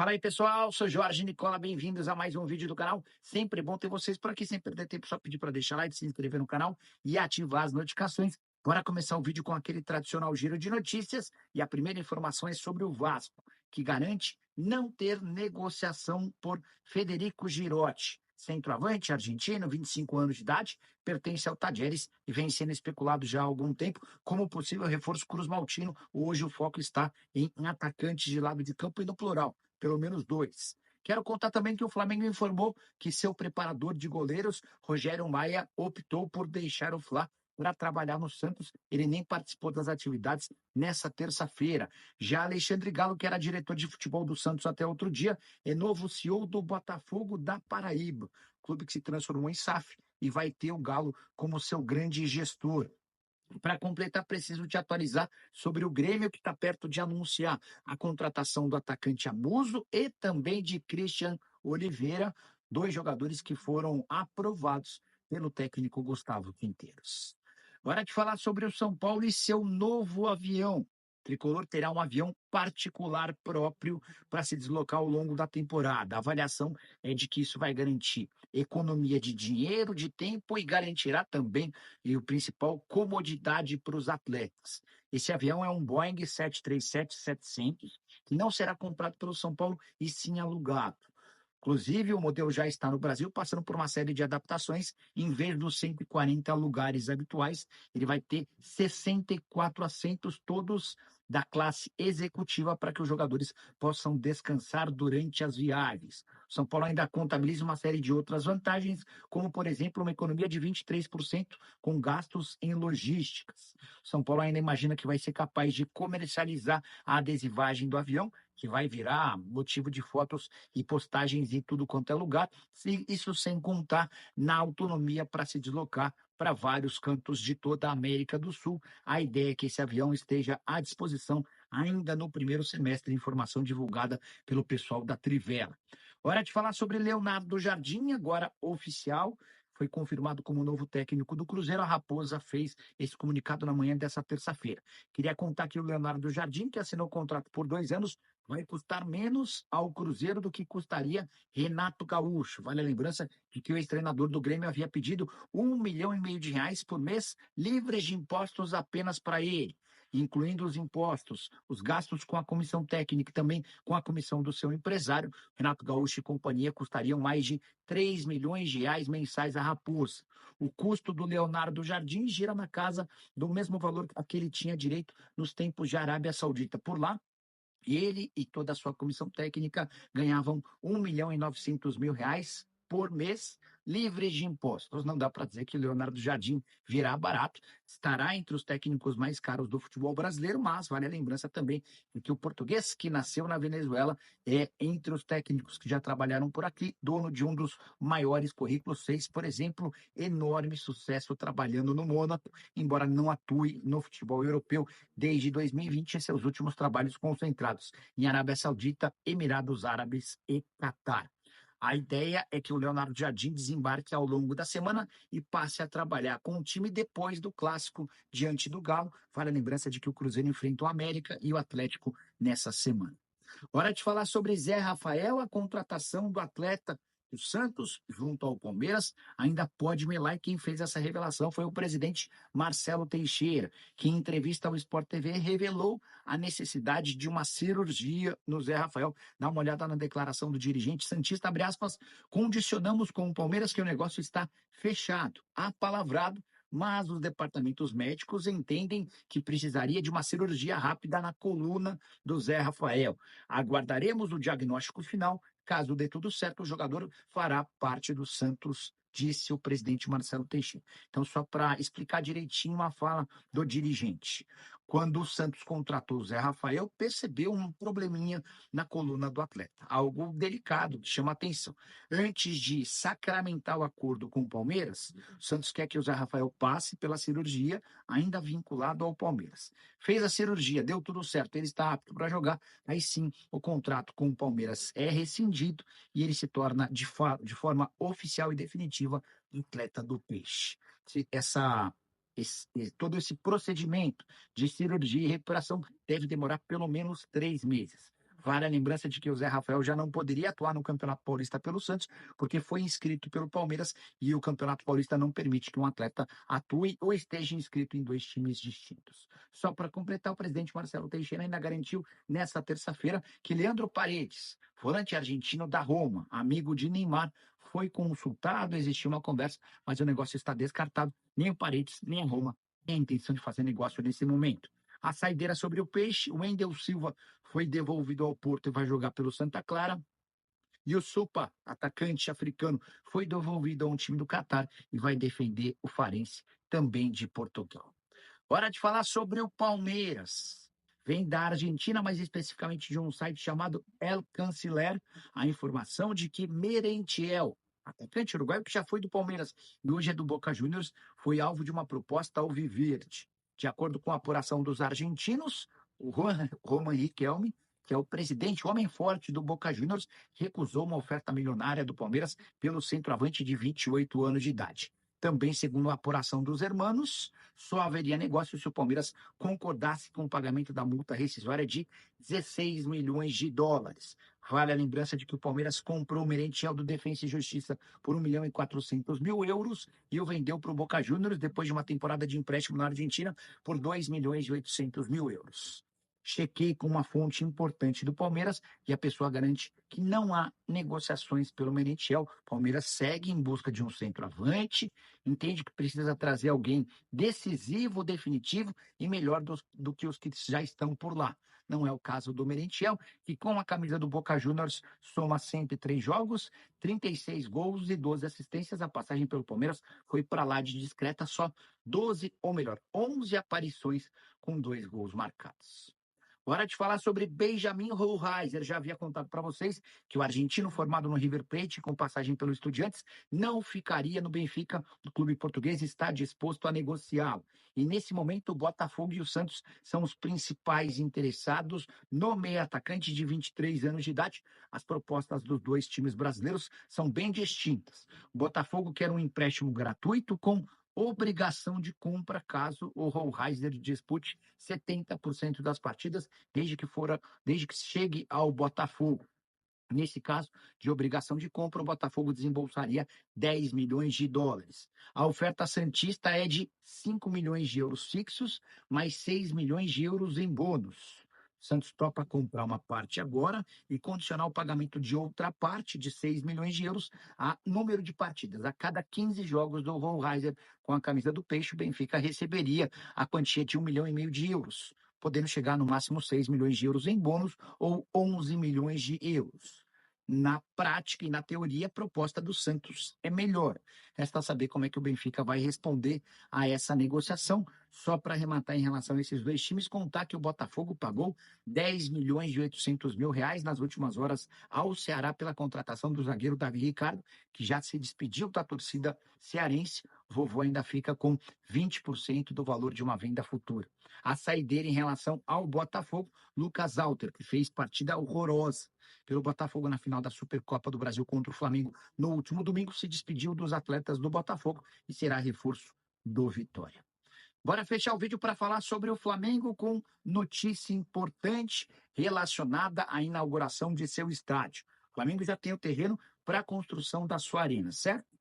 Fala aí, pessoal. Sou Jorge Nicola. Bem-vindos a mais um vídeo do canal. Sempre bom ter vocês por aqui. Sem perder tempo, só pedir para deixar like, se inscrever no canal e ativar as notificações. Bora começar o vídeo com aquele tradicional giro de notícias. E a primeira informação é sobre o Vasco, que garante não ter negociação por Federico Girotti. Centroavante argentino, 25 anos de idade, pertence ao Talleres e vem sendo especulado já há algum tempo como possível reforço cruz-maltino. Hoje o foco está em atacantes de lado de campo e no plural, pelo menos dois. Quero contar também que o Flamengo informou que seu preparador de goleiros, Rogério Maia, optou por deixar o Fla para trabalhar no Santos. Ele nem participou das atividades nessa terça-feira. Já Alexandre Galo, que era diretor de futebol do Santos até outro dia, é novo CEO do Botafogo da Paraíba, clube que se transformou em SAF e vai ter o Galo como seu grande gestor. Para completar, preciso te atualizar sobre o Grêmio, que está perto de anunciar a contratação do atacante Amuso e também de Christian Oliveira, dois jogadores que foram aprovados pelo técnico Gustavo Quinteiros. Agora de falar sobre o São Paulo e seu novo avião. O Tricolor terá um avião particular próprio para se deslocar ao longo da temporada. A avaliação é de que isso vai garantir economia de dinheiro, de tempo e garantirá também, e o principal, comodidade para os atletas. Esse avião é um Boeing 737-700, que não será comprado pelo São Paulo e sim alugado. Inclusive, o modelo já está no Brasil, passando por uma série de adaptações. Em vez dos 140 lugares habituais, ele vai ter 64 assentos, todos da classe executiva, para que os jogadores possam descansar durante as viagens. O São Paulo ainda contabiliza uma série de outras vantagens, como, por exemplo, uma economia de 23% com gastos em logísticas. O São Paulo ainda imagina que vai ser capaz de comercializar a adesivagem do avião, que vai virar motivo de fotos e postagens em tudo quanto é lugar, isso sem contar na autonomia para se deslocar para vários cantos de toda a América do Sul. A ideia é que esse avião esteja à disposição ainda no primeiro semestre, informação divulgada pelo pessoal da Trivela. Hora de falar sobre Leonardo Jardim, agora oficial. Foi confirmado como novo técnico do Cruzeiro. A Raposa fez esse comunicado na manhã dessa terça-feira. Queria contar que o Leonardo Jardim, que assinou o contrato por 2 anos, vai custar menos ao Cruzeiro do que custaria Renato Gaúcho. Vale a lembrança de que o ex-treinador do Grêmio havia pedido R$ 1,5 milhão por mês, livres de impostos apenas para ele, incluindo os impostos, os gastos com a comissão técnica e também com a comissão do seu empresário. Renato Gaúcho e companhia custariam mais de R$ 3 milhões mensais à Raposa. O custo do Leonardo Jardim gira na casa do mesmo valor a que ele tinha direito nos tempos de Arábia Saudita. Por lá, ele e toda a sua comissão técnica ganhavam R$ 1,9 milhão por mês, livres de impostos. Não dá para dizer que Leonardo Jardim virá barato, estará entre os técnicos mais caros do futebol brasileiro, mas vale a lembrança também de que o português que nasceu na Venezuela é entre os técnicos que já trabalharam por aqui, dono de um dos maiores currículos, fez, por exemplo, enorme sucesso trabalhando no Mônaco, embora não atue no futebol europeu desde 2020, em seus últimos trabalhos concentrados em Arábia Saudita, Emirados Árabes e Catar. A ideia é que o Leonardo Jardim desembarque ao longo da semana e passe a trabalhar com o time depois do clássico diante do Galo. Vale a lembrança de que o Cruzeiro enfrenta o América e o Atlético nessa semana. Hora de falar sobre Zé Rafael, a contratação do atleta do Santos junto ao Palmeiras ainda pode melar, e quem fez essa revelação foi o presidente Marcelo Teixeira, que em entrevista ao Sport TV revelou a necessidade de uma cirurgia no Zé Rafael. Dá uma olhada na declaração do dirigente santista, abre aspas: condicionamos com o Palmeiras que o negócio está fechado, apalavrado, mas os departamentos médicos entendem que precisaria de uma cirurgia rápida na coluna do Zé Rafael. Aguardaremos o diagnóstico final. Caso dê tudo certo, o jogador fará parte do Santos, disse o presidente Marcelo Teixeira. Então, só para explicar direitinho a fala do dirigente. Quando o Santos contratou o Zé Rafael, percebeu um probleminha na coluna do atleta, algo delicado, que chama atenção. Antes de sacramentar o acordo com o Palmeiras, o Santos quer que o Zé Rafael passe pela cirurgia, ainda vinculado ao Palmeiras. Fez a cirurgia, deu tudo certo, ele está apto para jogar, aí sim o contrato com o Palmeiras é rescindido e ele se torna de forma oficial e definitiva atleta do Peixe. Todo esse procedimento de cirurgia e recuperação deve demorar pelo menos 3 meses. Vale a lembrança de que o Zé Rafael já não poderia atuar no Campeonato Paulista pelo Santos, porque foi inscrito pelo Palmeiras e o Campeonato Paulista não permite que um atleta atue ou esteja inscrito em dois times distintos. Só para completar, o presidente Marcelo Teixeira ainda garantiu nesta terça-feira que Leandro Paredes, volante argentino da Roma, amigo de Neymar, foi consultado, existiu uma conversa, mas o negócio está descartado. Nem o Paredes, nem a Roma têm a intenção de fazer negócio nesse momento. A saideira sobre o Peixe, o Wendel Silva foi devolvido ao Porto e vai jogar pelo Santa Clara. E o Supa, atacante africano, foi devolvido a um time do Catar e vai defender o Farense, também de Portugal. Hora de falar sobre o Palmeiras. Vem da Argentina, mas especificamente de um site chamado El Canciller, a informação de que Merentiel, atacante uruguaio que já foi do Palmeiras e hoje é do Boca Juniors, foi alvo de uma proposta alviverde. De acordo com a apuração dos argentinos, o Roman Riquelme, que é o presidente, o homem forte do Boca Juniors, recusou uma oferta milionária do Palmeiras pelo centroavante de 28 anos de idade. Também, segundo a apuração dos hermanos, só haveria negócio se o Palmeiras concordasse com o pagamento da multa rescisória de 16 milhões de dólares. Vale a lembrança de que o Palmeiras comprou o Merentiel do Defensa e Justiça por 1.400.000 euros e o vendeu para o Boca Juniors depois de uma temporada de empréstimo na Argentina por 2.800.000 euros. Chequei com uma fonte importante do Palmeiras e a pessoa garante que não há negociações pelo Merentiel. O Palmeiras segue em busca de um centroavante, entende que precisa trazer alguém decisivo, definitivo e melhor do que os que já estão por lá. Não é o caso do Merentiel, que com a camisa do Boca Juniors soma 103 jogos, 36 gols e 12 assistências. A passagem pelo Palmeiras foi para lá de discreta, só 12, ou melhor, 11 aparições com 2 gols marcados. Hora de falar sobre Benjamin Hohlheiser. Já havia contado para vocês que o argentino formado no River Plate, com passagem pelo Estudiantes, não ficaria no Benfica. O clube português está disposto a negociá-lo. E nesse momento, o Botafogo e o Santos são os principais interessados no meio atacante de 23 anos de idade. As propostas dos dois times brasileiros são bem distintas. O Botafogo quer um empréstimo gratuito com obrigação de compra caso o Hohlheiser dispute 70% das partidas desde que chegue ao Botafogo. Nesse caso de obrigação de compra, o Botafogo desembolsaria 10 milhões de dólares. A oferta santista é de 5 milhões de euros fixos, mais 6 milhões de euros em bônus. O Santos topa comprar uma parte agora e condicionar o pagamento de outra parte de 6 milhões de euros a número de partidas. A cada 15 jogos do Hohlheiser com a camisa do Peixe, o Benfica receberia a quantia de 1,5 milhão de euros, podendo chegar no máximo 6 milhões de euros em bônus ou 11 milhões de euros. Na prática e na teoria, a proposta do Santos é melhor. Resta saber como é que o Benfica vai responder a essa negociação. Só para arrematar em relação a esses dois times, contar que o Botafogo pagou 10 milhões e 800 mil reais nas últimas horas ao Ceará pela contratação do zagueiro Davi Ricardo, que já se despediu da torcida cearense. Vovô ainda fica com 20% do valor de uma venda futura. A saideira em relação ao Botafogo, Lucas Alter, que fez partida horrorosa pelo Botafogo na final da Supercopa do Brasil contra o Flamengo no último domingo, se despediu dos atletas do Botafogo e será reforço do Vitória. Bora fechar o vídeo para falar sobre o Flamengo com notícia importante relacionada à inauguração de seu estádio. O Flamengo já tem o terreno para a construção da sua arena, certo?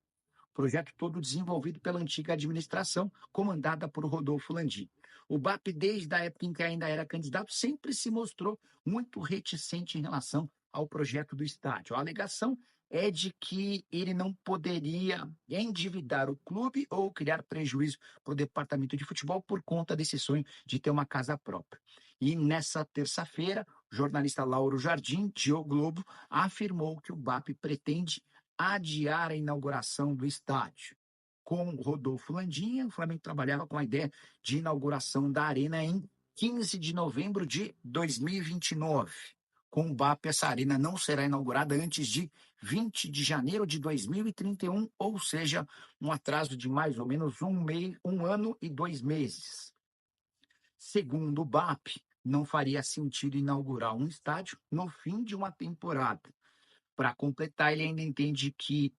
Projeto todo desenvolvido pela antiga administração, comandada por Rodolfo Landim. O BAP, desde a época em que ainda era candidato, sempre se mostrou muito reticente em relação ao projeto do estádio. A alegação é de que ele não poderia endividar o clube ou criar prejuízo para o departamento de futebol por conta desse sonho de ter uma casa própria. E nessa terça-feira, o jornalista Lauro Jardim, de O Globo, afirmou que o BAP pretende adiar a inauguração do estádio. Com Rodolfo Landim, o Flamengo trabalhava com a ideia de inauguração da arena em 15 de novembro de 2029. Com o BAP, essa arena não será inaugurada antes de 20 de janeiro de 2031, ou seja, um atraso de mais ou menos um ano e 2 meses. Segundo o BAP, não faria sentido inaugurar um estádio no fim de uma temporada. Para completar, ele ainda entende que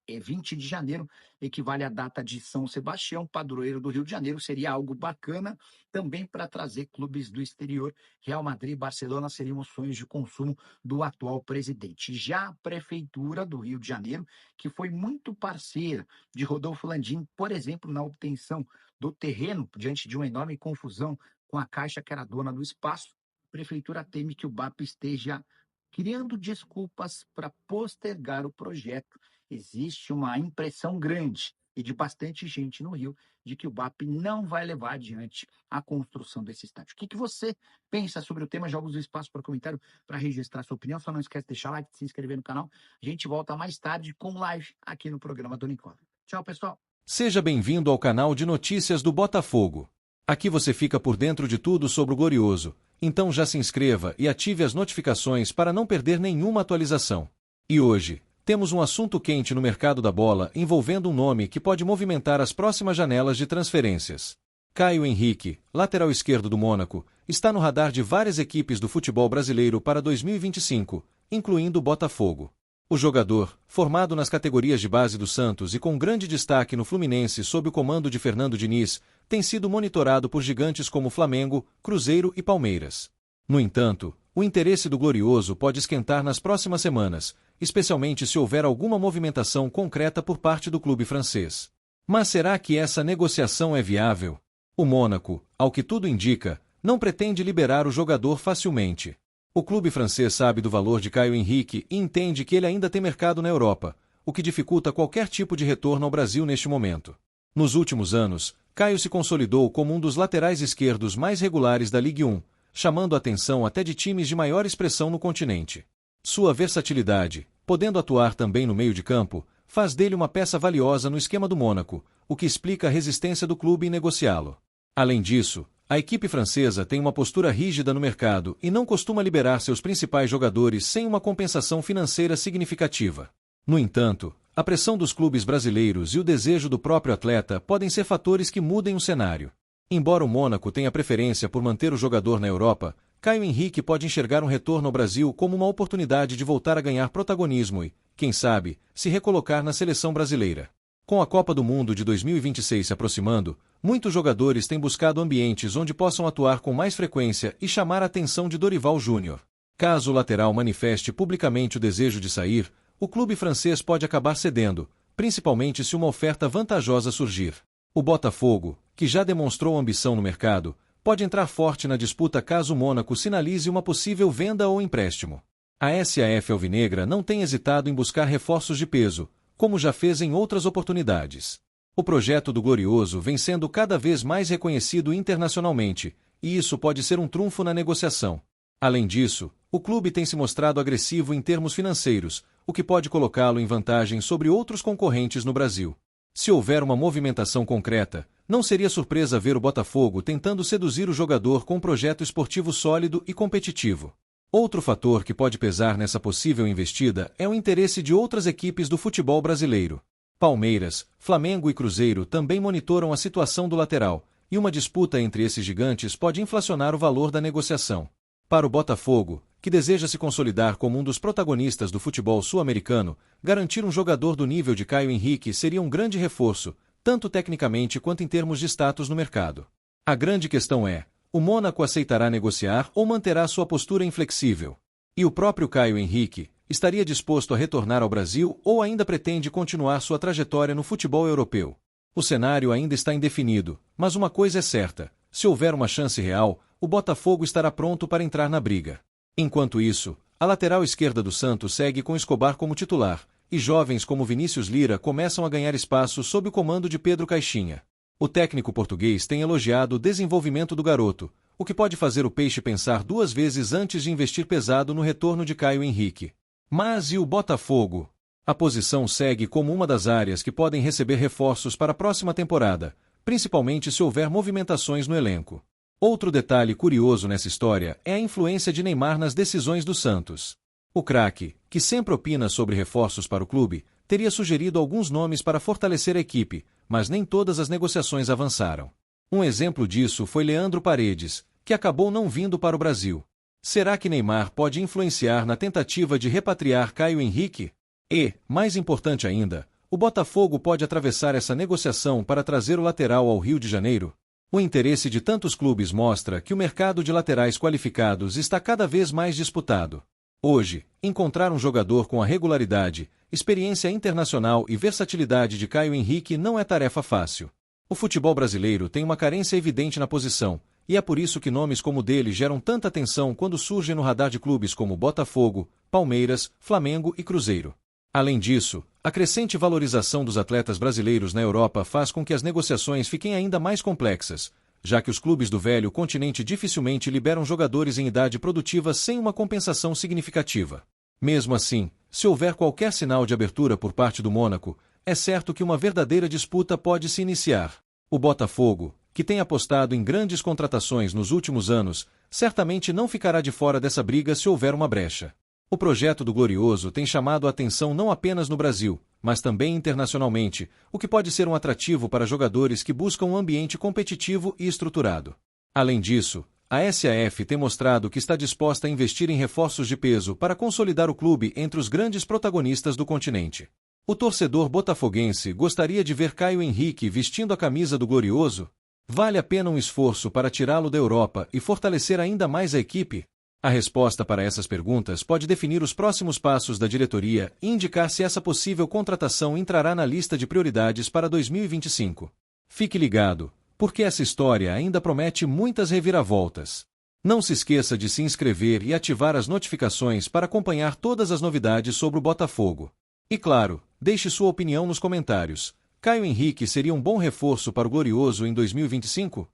20 de janeiro, equivale à data de São Sebastião, padroeiro do Rio de Janeiro. Seria algo bacana também para trazer clubes do exterior. Real Madrid e Barcelona seriam os sonhos de consumo do atual presidente. Já a Prefeitura do Rio de Janeiro, que foi muito parceira de Rodolfo Landim, por exemplo, na obtenção do terreno, diante de uma enorme confusão com a Caixa, que era dona do espaço, a Prefeitura teme que o BAP esteja criando desculpas para postergar o projeto. Existe uma impressão grande e de bastante gente no Rio de que o BAP não vai levar adiante a construção desse estádio. O que você pensa sobre o tema? Joga o espaço para comentário para registrar sua opinião. Só não esquece de deixar like, de se inscrever no canal. A gente volta mais tarde com live aqui no programa do Nicola. Tchau, pessoal. Seja bem-vindo ao canal de notícias do Botafogo. Aqui você fica por dentro de tudo sobre o Glorioso. Então já se inscreva e ative as notificações para não perder nenhuma atualização. E hoje, temos um assunto quente no mercado da bola envolvendo um nome que pode movimentar as próximas janelas de transferências. Caio Henrique, lateral esquerdo do Mônaco, está no radar de várias equipes do futebol brasileiro para 2025, incluindo o Botafogo. O jogador, formado nas categorias de base do Santos e com grande destaque no Fluminense sob o comando de Fernando Diniz, tem sido monitorado por gigantes como Flamengo, Cruzeiro e Palmeiras. No entanto, o interesse do Glorioso pode esquentar nas próximas semanas, especialmente se houver alguma movimentação concreta por parte do clube francês. Mas será que essa negociação é viável? O Mônaco, ao que tudo indica, não pretende liberar o jogador facilmente. O clube francês sabe do valor de Caio Henrique e entende que ele ainda tem mercado na Europa, o que dificulta qualquer tipo de retorno ao Brasil neste momento. Nos últimos anos, Caio se consolidou como um dos laterais esquerdos mais regulares da Ligue 1, chamando a atenção até de times de maior expressão no continente. Sua versatilidade, podendo atuar também no meio de campo, faz dele uma peça valiosa no esquema do Mônaco, o que explica a resistência do clube em negociá-lo. Além disso, a equipe francesa tem uma postura rígida no mercado e não costuma liberar seus principais jogadores sem uma compensação financeira significativa. No entanto, a pressão dos clubes brasileiros e o desejo do próprio atleta podem ser fatores que mudem o cenário. Embora o Mônaco tenha preferência por manter o jogador na Europa, Caio Henrique pode enxergar um retorno ao Brasil como uma oportunidade de voltar a ganhar protagonismo e, quem sabe, se recolocar na seleção brasileira. Com a Copa do Mundo de 2026 se aproximando, muitos jogadores têm buscado ambientes onde possam atuar com mais frequência e chamar a atenção de Dorival Júnior. Caso o lateral manifeste publicamente o desejo de sair, o clube francês pode acabar cedendo, principalmente se uma oferta vantajosa surgir. O Botafogo, que já demonstrou ambição no mercado, pode entrar forte na disputa caso o Mônaco sinalize uma possível venda ou empréstimo. A SAF Alvinegra não tem hesitado em buscar reforços de peso, como já fez em outras oportunidades. O projeto do Glorioso vem sendo cada vez mais reconhecido internacionalmente, e isso pode ser um trunfo na negociação. Além disso, o clube tem se mostrado agressivo em termos financeiros, o que pode colocá-lo em vantagem sobre outros concorrentes no Brasil. Se houver uma movimentação concreta, não seria surpresa ver o Botafogo tentando seduzir o jogador com um projeto esportivo sólido e competitivo. Outro fator que pode pesar nessa possível investida é o interesse de outras equipes do futebol brasileiro. Palmeiras, Flamengo e Cruzeiro também monitoram a situação do lateral, e uma disputa entre esses gigantes pode inflacionar o valor da negociação. Para o Botafogo, que deseja se consolidar como um dos protagonistas do futebol sul-americano, garantir um jogador do nível de Caio Henrique seria um grande reforço, tanto tecnicamente quanto em termos de status no mercado. A grande questão é: o Mônaco aceitará negociar ou manterá sua postura inflexível? E o próprio Caio Henrique estaria disposto a retornar ao Brasil ou ainda pretende continuar sua trajetória no futebol europeu? O cenário ainda está indefinido, mas uma coisa é certa: se houver uma chance real, o Botafogo estará pronto para entrar na briga. Enquanto isso, a lateral esquerda do Santos segue com Escobar como titular, e jovens como Vinícius Lira começam a ganhar espaço sob o comando de Pedro Caixinha. O técnico português tem elogiado o desenvolvimento do garoto, o que pode fazer o Peixe pensar duas vezes antes de investir pesado no retorno de Caio Henrique. Mas e o Botafogo? A posição segue como uma das áreas que podem receber reforços para a próxima temporada, principalmente se houver movimentações no elenco. Outro detalhe curioso nessa história é a influência de Neymar nas decisões do Santos. O craque, que sempre opina sobre reforços para o clube, teria sugerido alguns nomes para fortalecer a equipe, mas nem todas as negociações avançaram. Um exemplo disso foi Leandro Paredes, que acabou não vindo para o Brasil. Será que Neymar pode influenciar na tentativa de repatriar Caio Henrique? E, mais importante ainda, o Botafogo pode atravessar essa negociação para trazer o lateral ao Rio de Janeiro? O interesse de tantos clubes mostra que o mercado de laterais qualificados está cada vez mais disputado. Hoje, encontrar um jogador com a regularidade, experiência internacional e versatilidade de Caio Henrique não é tarefa fácil. O futebol brasileiro tem uma carência evidente na posição, e é por isso que nomes como o dele geram tanta atenção quando surgem no radar de clubes como Botafogo, Palmeiras, Flamengo e Cruzeiro. Além disso, a crescente valorização dos atletas brasileiros na Europa faz com que as negociações fiquem ainda mais complexas, já que os clubes do velho continente dificilmente liberam jogadores em idade produtiva sem uma compensação significativa. Mesmo assim, se houver qualquer sinal de abertura por parte do Mônaco, é certo que uma verdadeira disputa pode se iniciar. O Botafogo, que tem apostado em grandes contratações nos últimos anos, certamente não ficará de fora dessa briga se houver uma brecha. O projeto do Glorioso tem chamado a atenção não apenas no Brasil, mas também internacionalmente, o que pode ser um atrativo para jogadores que buscam um ambiente competitivo e estruturado. Além disso, a SAF tem mostrado que está disposta a investir em reforços de peso para consolidar o clube entre os grandes protagonistas do continente. O torcedor botafoguense gostaria de ver Caio Henrique vestindo a camisa do Glorioso? Vale a pena um esforço para tirá-lo da Europa e fortalecer ainda mais a equipe? A resposta para essas perguntas pode definir os próximos passos da diretoria e indicar se essa possível contratação entrará na lista de prioridades para 2025. Fique ligado, porque essa história ainda promete muitas reviravoltas. Não se esqueça de se inscrever e ativar as notificações para acompanhar todas as novidades sobre o Botafogo. E claro, deixe sua opinião nos comentários. Caio Henrique seria um bom reforço para o Glorioso em 2025?